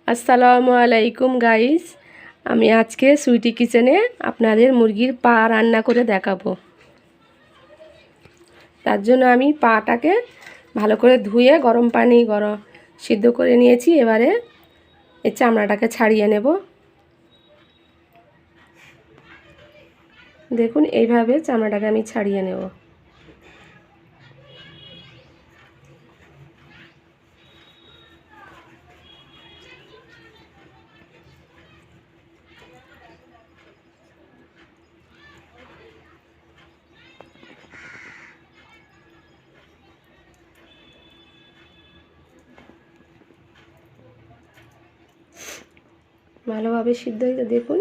আসসালামু আলাইকুম গাইস। আমি আজকে সুইটি কিচেনে আপনাদের মুরগির পা রান্না করে দেখাবো। তার জন্য আমি পাটাকে ভালো করে ধুয়ে গরম পানি সিদ্ধ করে নিয়েছি। এবারে এই চামড়াটাকে ছাড়িয়ে নেব। দেখুন এইভাবে চামড়াটাকে আমি ছাড়িয়ে নেব। ভালোভাবে সিদ্ধ হয়ে দেখুন।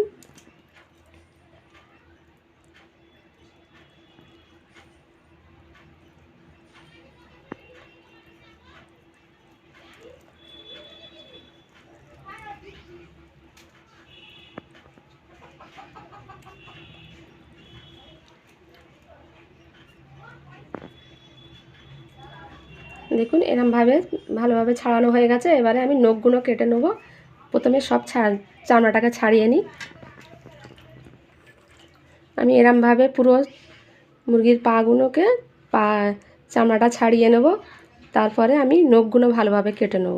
দেখুন এরমভাবে ভালোভাবে ছাড়ানো হয়ে গেছে। এবারে আমি নখগুলো কেটে নেব। প্রথমে সব চামড়াটাকে ছাড়িয়ে নিই। আমি এরমভাবে পুরো মুরগির পাগুলোকে চামড়াটা ছাড়িয়ে নেব। তারপরে আমি নখগুলো ভালোভাবে কেটে নেব।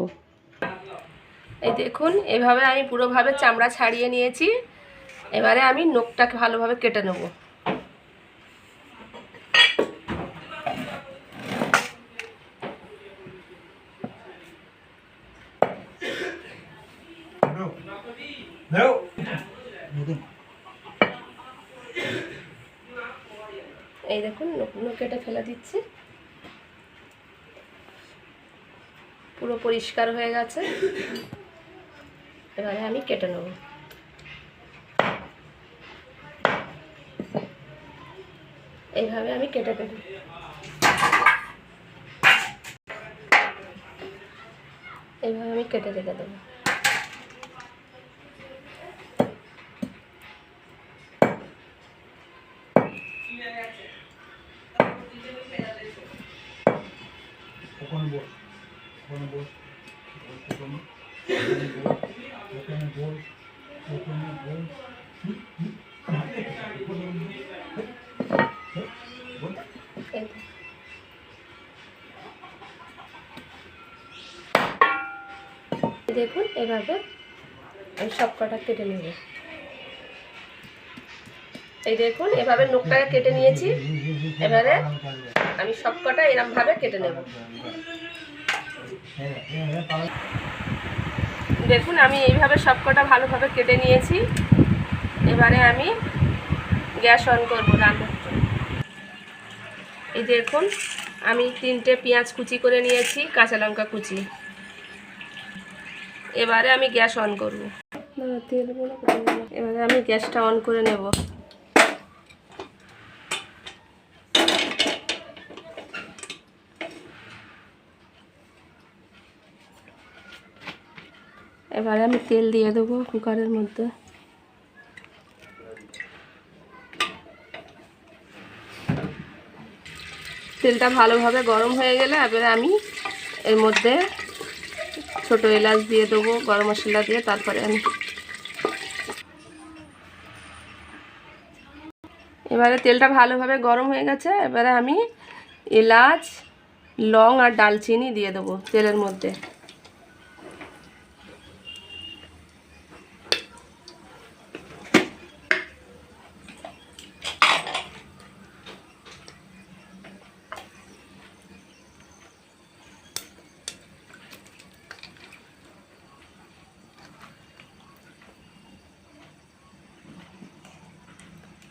এই দেখুন এভাবে আমি পুরোভাবে চামড়া ছাড়িয়ে নিয়েছি। এবারে আমি নখটাকে ভালোভাবে কেটে নেব। এই দেখুন নখগুলো কেটে ফেলে দিচ্ছি। পুরো পরিষ্কার হয়ে গেছে। এবারে আমি কেটে নেব। এইভাবে আমি কেটে দেব। এইভাবে আমি কেটে রেখে দেবো। দেখুন এভাবে আমি সব কটা কেটে নেব। এই দেখুন এভাবে নখটাকে কেটে নিয়েছি। এবারে আমি সব কটা এরমভাবে কেটে নেব। দেখুন আমি এইভাবে সব কটা ভালোভাবে কেটে নিয়েছি। এবারে আমি গ্যাস অন করব রান্নার জন্য। এই দেখুন আমি 3টে পেঁয়াজ কুচি করে নিয়েছি, কাঁচা লঙ্কা কুচি। এবারে আমি গ্যাস অন করব। এবারে আমি গ্যাসটা অন করে নেব। এবারে আমি তেল দিয়ে দেবো কুকারের মধ্যে। তেলটা ভালোভাবে গরম হয়ে গেলে এবারে আমি এর মধ্যে ছোটো এলাচ দিয়ে দেবো, গরম মশলা দিয়ে। তারপরে আমি এবারে তেলটা ভালোভাবে গরম হয়ে গেছে। এবারে আমি এলাচ, লং আর ডালচিনি দিয়ে দেবো তেলের মধ্যে।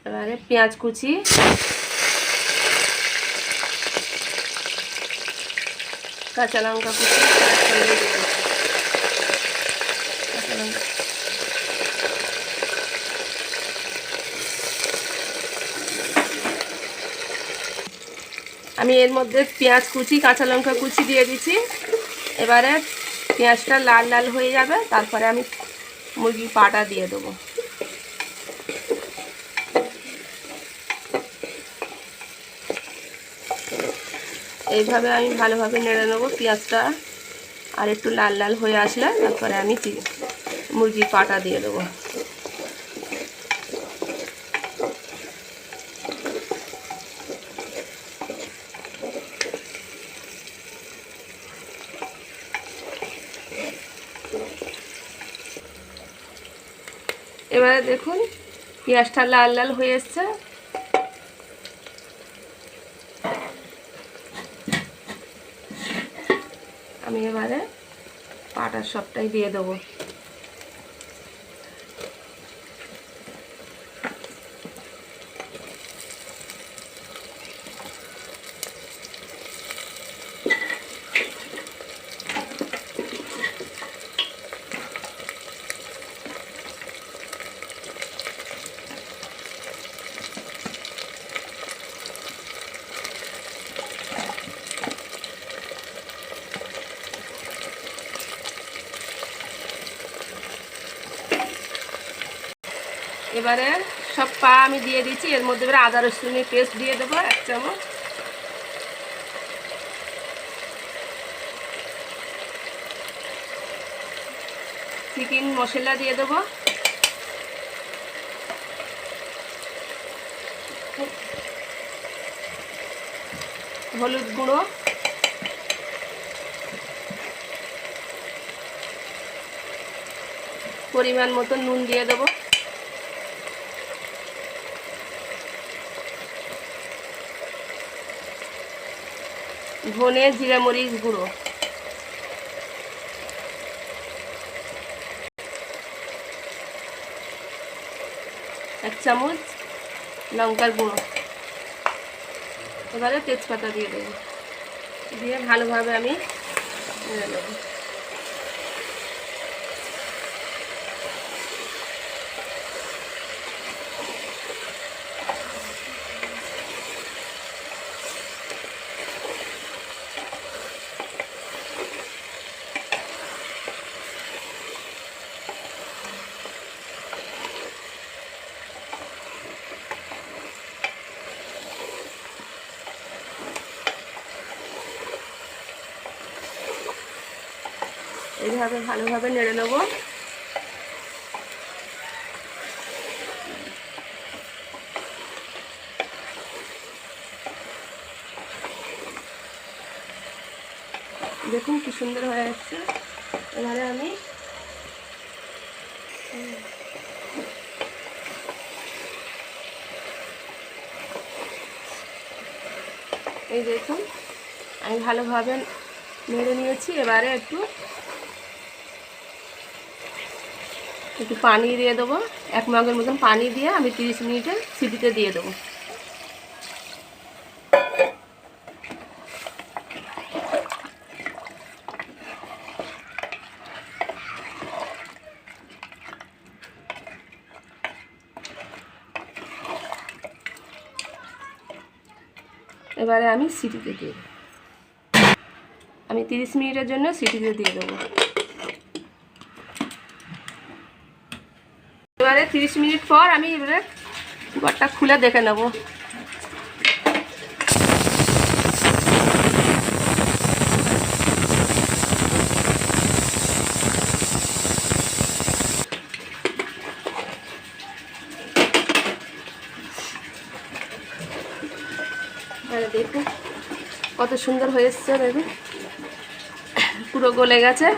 এবারে পেঁয়াজ কুচি, কাঁচা লঙ্কা কুচি, আমি এর মধ্যে পেঁয়াজ কুচি, কাঁচা লঙ্কা কুচি দিয়ে দিচ্ছি। এবারে পেঁয়াজটা লাল লাল হয়ে যাবে, তারপরে আমি মুরগির পাটা দিয়ে দেবো। এইভাবে আমি ভালোভাবে নেড়ে নেবো পেঁয়াজটা। আর একটু লাল লাল হয়ে আসলে তারপরে আমি মুরগির পাটা দিয়ে দেবো। এবারে দেখুন পেঁয়াজটা লাল লাল হয়ে এসছে। আমি এবারে পাটা সবটাই দিয়ে দেবো। এবারে সব পা আমি দিয়ে দিচ্ছি। এর মধ্যে এবারে আদা রসুনের পেস্ট দিয়ে দেবো 1 চামচ। চিকেন মশলা দিয়ে দেবো। হলুদ গুঁড়ো, পরিমাণ মতো নুন দিয়ে দেবো। ধনে জিরা মরিচ গুঁড়ো, 1 চামচ লঙ্কার গুঁড়ো। এবারে তেজপাতা দিয়ে দেবো, দিয়ে ভালোভাবে আমি নেড়ে নেবো। এইভাবে ভালোভাবে নেড়ে নেব। দেখুন কি সুন্দর হয়ে যাচ্ছে। এবারে আমি এই দেখুন আমি ভালোভাবে নেড়ে নিয়েছি। এবারে একটু পানি দিয়ে দেবো। 1 মগের মতন পানি দিয়ে আমি 30 মিনিটে সিটিতে দিয়ে দেবো। এবারে আমি সিটিতে দিয়ে দেবো। আমি 30 মিনিটের জন্য সিটিতে দিয়ে দেবো। এবারে 30 মিনিট পর আমি এবারে কুকারটা খুলে দেখে নেব। দেখুন কত সুন্দর হয়ে এসছে। দেখুন পুরো গলে গেছে,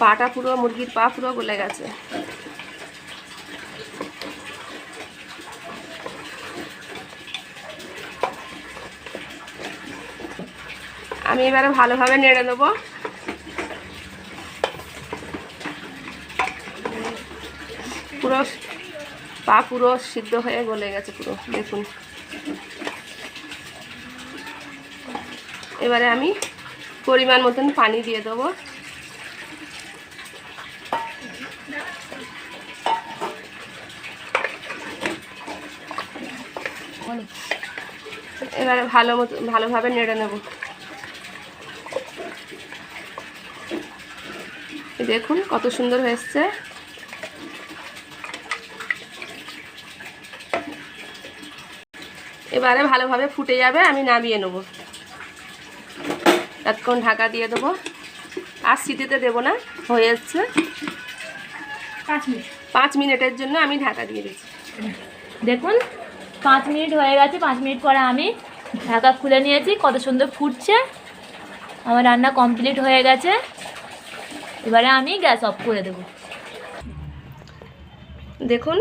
পাটা পুরো মুরগির পা পুরো গলে গেছে। আমি এবারে ভালোভাবে নেড়ে নেব। পুরো পা পুরো সিদ্ধ হয়ে গলে গেছে পুরো, দেখুন। এবারে আমি পরিমাণ মতন পানি দিয়ে দেবো। এবারে ভালোভাবে নেড়ে নেব। দেখুন কত সুন্দর হয়েছে। এবারে ভালোভাবে ফুটে যাবে, আমি নামিয়ে নেব। ততক্ষণ ঢাকা দিয়ে দেবো। আর সিটিতে দেবো না, হয়ে যাচ্ছে। 5 মিনিটের জন্য আমি ঢাকা দিয়ে দিচ্ছি। দেখুন 5 মিনিট হয়ে গেছে। 5 মিনিট পরে আমি ঢাকা খুলে নিয়েছি, কত সুন্দর ফুটছে। আমার রান্না কমপ্লিট হয়ে গেছে। এবারে আমি গ্যাস অফ করে দেবো। দেখুন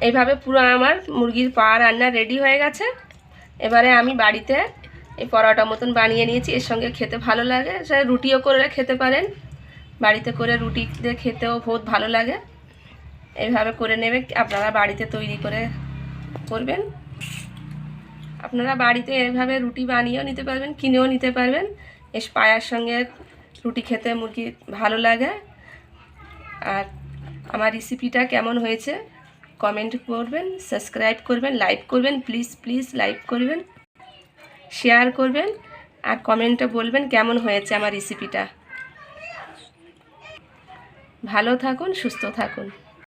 এইভাবে পুরো আমার মুরগির পা রান্না রেডি হয়ে গেছে। এবারে আমি বাড়িতে এই পরোটা মতন বানিয়ে নিয়েছি, এর সঙ্গে খেতে ভালো লাগে। সেটা রুটিও করে খেতে পারেন, বাড়িতে করে রুটি দিয়ে খেতেও বহুত ভালো লাগে। এইভাবে করে নেবে, আপনারা বাড়িতে তৈরি করে করবেন। আপনারা বাড়িতে এভাবে রুটি বানিয়েও নিতে পারবেন, কিনেও নিতে পারবেন। এই পায়ার সঙ্গে রুটি খেতে মুরগি ভালো লাগে। আর আমার রেসিপিটা কেমন হয়েছে কমেন্ট করবেন, সাবস্ক্রাইব করবেন, লাইক করবেন, প্লিজ লাইক করবেন, শেয়ার করবেন, আর কমেন্টে বলবেন কেমন হয়েছে আমার রেসিপিটা। ভালো থাকুন, সুস্থ থাকুন।